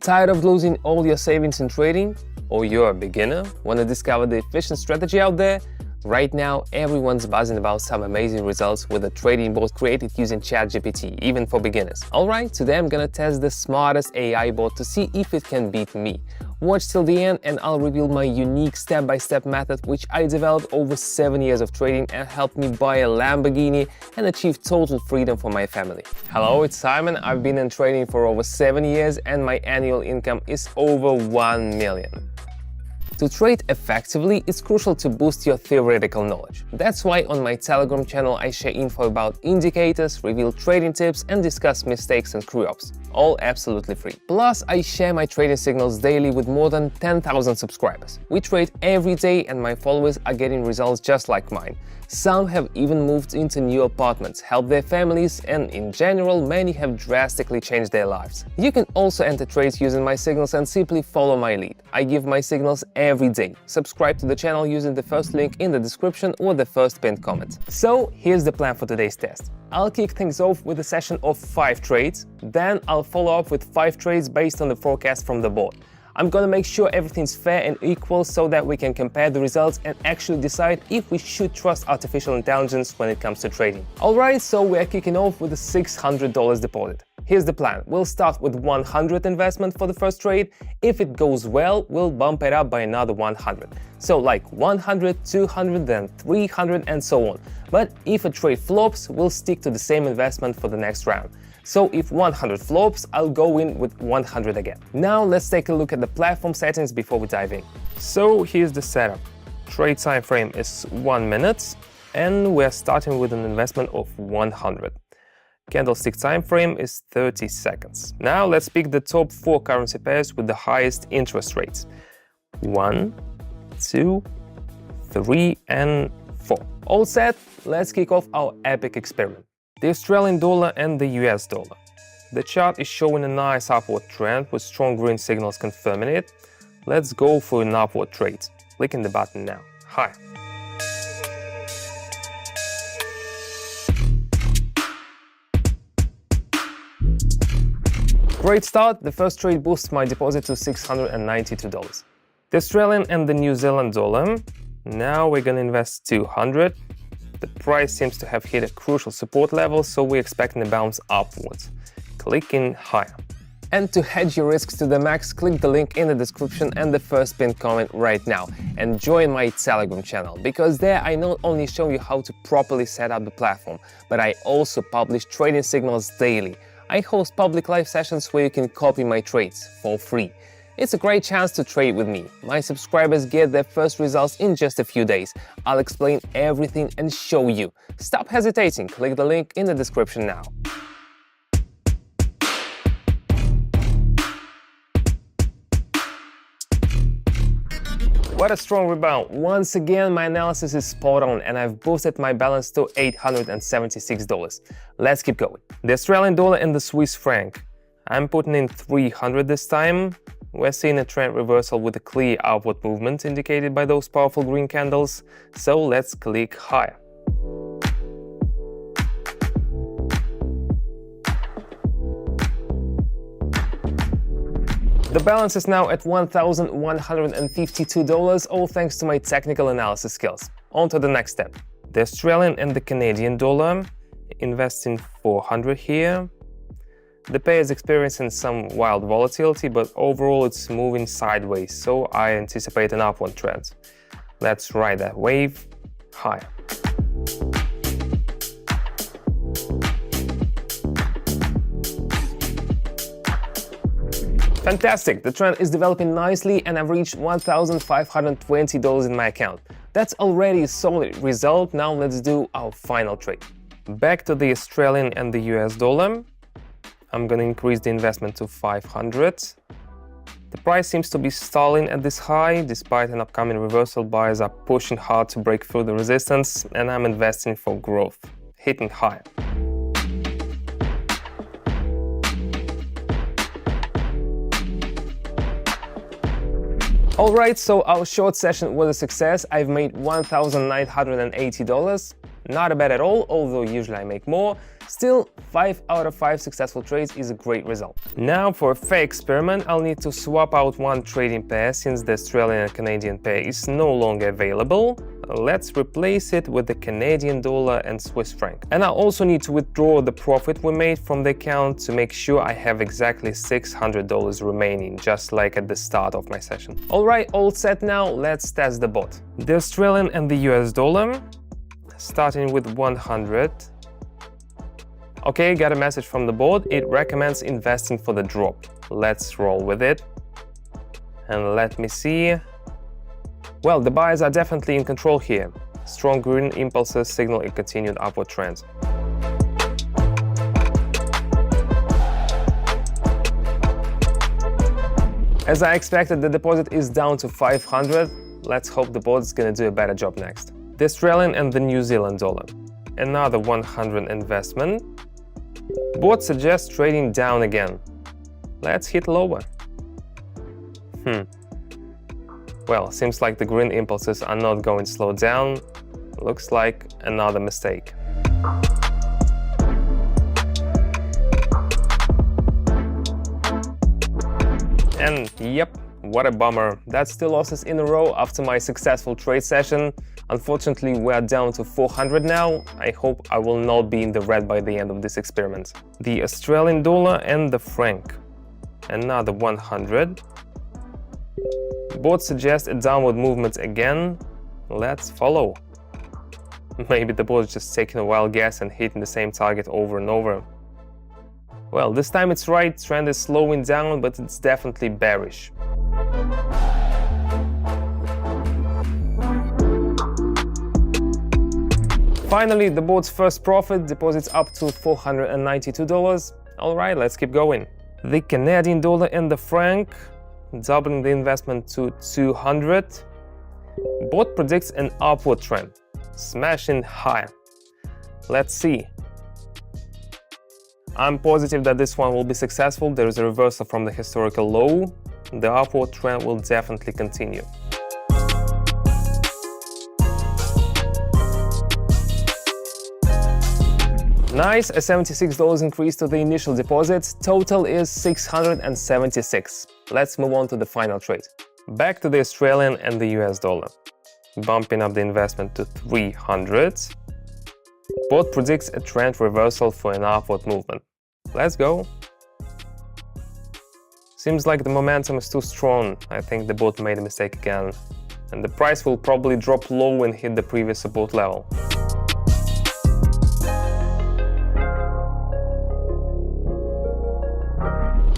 Tired of losing all your savings in trading? Or you're a beginner? Want to discover the efficient strategy out there? Right now, everyone's buzzing about some amazing results with a trading bot created using ChatGPT, even for beginners. Alright, today I'm gonna test the smartest AI bot to see if it can beat me. Watch till the end and I'll reveal my unique step-by-step method which I developed over 7 years of trading and helped me buy a Lamborghini and achieve total freedom for my family. Hello, it's Simon. I've been in trading for over 7 years and my annual income is over 1 million. To trade effectively, it's crucial to boost your theoretical knowledge. That's why on my Telegram channel I share info about indicators, reveal trading tips and discuss mistakes and screw-ups. All absolutely free. Plus, I share my trading signals daily with more than 10,000 subscribers. We trade every day and my followers are getting results just like mine. Some have even moved into new apartments, helped their families, and in general, many have drastically changed their lives. You can also enter trades using my signals and simply follow my lead. I give my signals every day. Subscribe to the channel using the first link in the description or the first pinned comment. So here's the plan for today's test. I'll kick things off with a session of 5 trades, then I'll follow up with 5 trades based on the forecast from the bot. I'm gonna make sure everything's fair and equal so that we can compare the results and actually decide if we should trust artificial intelligence when it comes to trading. Alright, so we're kicking off with a $600 deposit. Here's the plan. We'll start with 100 investment for the first trade. If it goes well, we'll bump it up by another 100. So like 100, 200, then 300 and so on. But if a trade flops, we'll stick to the same investment for the next round. So if 100 flops, I'll go in with 100 again. Now let's take a look at the platform settings before we dive in. So here's the setup. Trade time frame is 1 minute and we're starting with an investment of 100. Candlestick time frame is 30 seconds. Now let's pick the top 4 currency pairs with the highest interest rates. 1, 2, 3 and 4. All set, let's kick off our epic experiment. The Australian dollar and the US dollar. The chart is showing a nice upward trend with strong green signals confirming it. Let's go for an upward trade. Clicking the button now. Higher. Great start. The first trade boosts my deposit to $692. The Australian and the New Zealand dollar. Now we're gonna invest 200. The price seems to have hit a crucial support level, so we're expecting a bounce upwards. Clicking higher. And to hedge your risks to the max, click the link in the description and the first pinned comment right now. And join my Telegram channel, because there I not only show you how to properly set up the platform, but I also publish trading signals daily. I host public live sessions where you can copy my trades for free. It's a great chance to trade with me. My subscribers get their first results in just a few days. I'll explain everything and show you. Stop hesitating, click the link in the description now. What a strong rebound. Once again, my analysis is spot on and I've boosted my balance to $876. Let's keep going. The Australian dollar and the Swiss franc. I'm putting in 300 this time. We're seeing a trend reversal with a clear upward movement indicated by those powerful green candles, so let's click higher. The balance is now at $1,152, all thanks to my technical analysis skills. On to the next step. The Australian and the Canadian dollar. Investing 400 here. The pair is experiencing some wild volatility, but overall it's moving sideways, so I anticipate an upward trend. Let's ride that wave higher. Fantastic! The trend is developing nicely and I've reached $1,520 in my account. That's already a solid result. Now let's do our final trade. Back to the Australian and the US dollar. I'm gonna increase the investment to 500. The price seems to be stalling at this high. Despite an upcoming reversal, buyers are pushing hard to break through the resistance, and I'm investing for growth, hitting higher. Alright, so our short session was a success. I've made $1,980. not bad at all, although usually I make more. Still, 5 out of 5 successful trades is a great result. Now for a fake experiment, I'll need to swap out one trading pair since the Australian and Canadian pair is no longer available. Let's replace it with the Canadian dollar and Swiss franc. And I'll also need to withdraw the profit we made from the account to make sure I have exactly $600 remaining, just like at the start of my session. Alright, all set now, let's test the bot. The Australian and the US dollar, starting with 100. Okay, got a message from the board. It recommends investing for the drop. Let's roll with it. And let me see. Well, the buyers are definitely in control here. Strong green impulses signal a continued upward trend. As I expected, the deposit is down to 500. Let's hope the board is gonna do a better job next. The Australian and the New Zealand dollar. Another 100 investment. Board suggests trading down again. Let's hit lower. Well, seems like the green impulses are not going to slow down. Looks like another mistake. And yep, what a bummer. That's 2 losses in a row after my successful trade session. Unfortunately, we are down to 400 now. I hope I will not be in the red by the end of this experiment. The Australian dollar and the franc. Another 100. Board suggests a downward movement again. Let's follow. Maybe the board is just taking a wild guess and hitting the same target over and over. Well, this time it's right, trend is slowing down, but it's definitely bearish. Finally, the board's first profit deposits up to $492. Alright, let's keep going. The Canadian dollar and the franc, doubling the investment to 200. Board predicts an upward trend, smashing higher. Let's see. I'm positive that this one will be successful. There is a reversal from the historical low. The upward trend will definitely continue. Nice, a $76 increase to the initial deposit. Total is $676. Let's move on to the final trade. Back to the Australian and the US dollar. Bumping up the investment to 300. Board predicts a trend reversal for an upward movement. Let's go. Seems like the momentum is too strong. I think the board made a mistake again. And the price will probably drop low and hit the previous support level.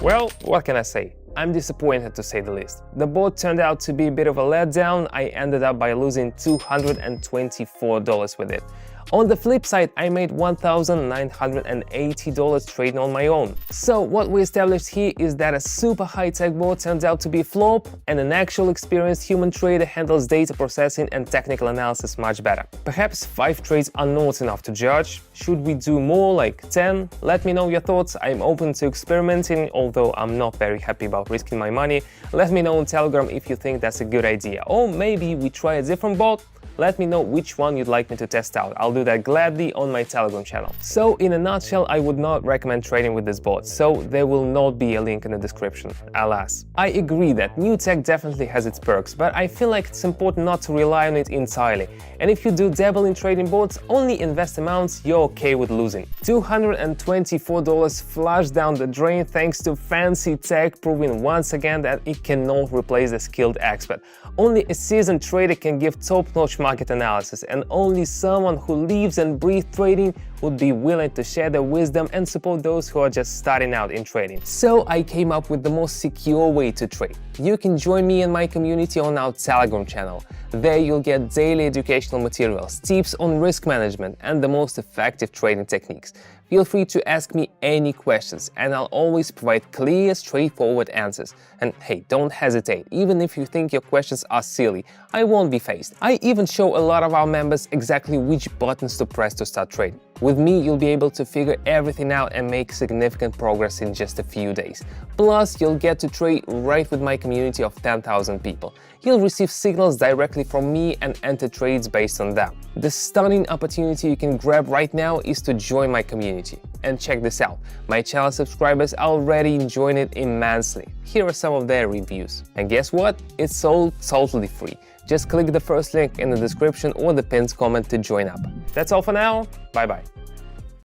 Well, what can I say? I'm disappointed to say the least. The board turned out to be a bit of a letdown. I ended up by losing $224 with it. On the flip side, I made $1,980 trading on my own. So what we established here is that a super high-tech board turns out to be a flop, and an actual experienced human trader handles data processing and technical analysis much better. Perhaps 5 trades are not enough to judge. Should we do more, like 10? Let me know your thoughts. I'm open to experimenting, although I'm not very happy about risking my money. Let me know on Telegram if you think that's a good idea. Or maybe we try a different bot. Let me know which one you'd like me to test out. I'll do that gladly on my Telegram channel. So in a nutshell, I would not recommend trading with this bot, so there will not be a link in the description, alas. I agree that new tech definitely has its perks, but I feel like it's important not to rely on it entirely. And if you do dabble in trading bots, only invest amounts you're okay with losing. $224 flushed down the drain thanks to fancy tech proving once again that it cannot replace a skilled expert. Only a seasoned trader can give top-notch market analysis, and only someone who lives and breathes trading would be willing to share their wisdom and support those who are just starting out in trading. So I came up with the most secure way to trade. You can join me and my community on our Telegram channel. There you'll get daily educational materials, tips on risk management, and the most effective trading techniques. Feel free to ask me any questions, and I'll always provide clear, straightforward answers. And hey, don't hesitate, even if you think your questions are silly, I won't be fazed. I even show a lot of our members exactly which buttons to press to start trading. With me, you'll be able to figure everything out and make significant progress in just a few days. Plus, you'll get to trade right with my community of 10,000 people. You'll receive signals directly from me and enter trades based on them. The stunning opportunity you can grab right now is to join my community. And check this out, my channel subscribers are already enjoying it immensely. Here are some of their reviews. And guess what? It's all totally free. Just click the first link in the description or the pinned comment to join up. That's all for now. Bye bye.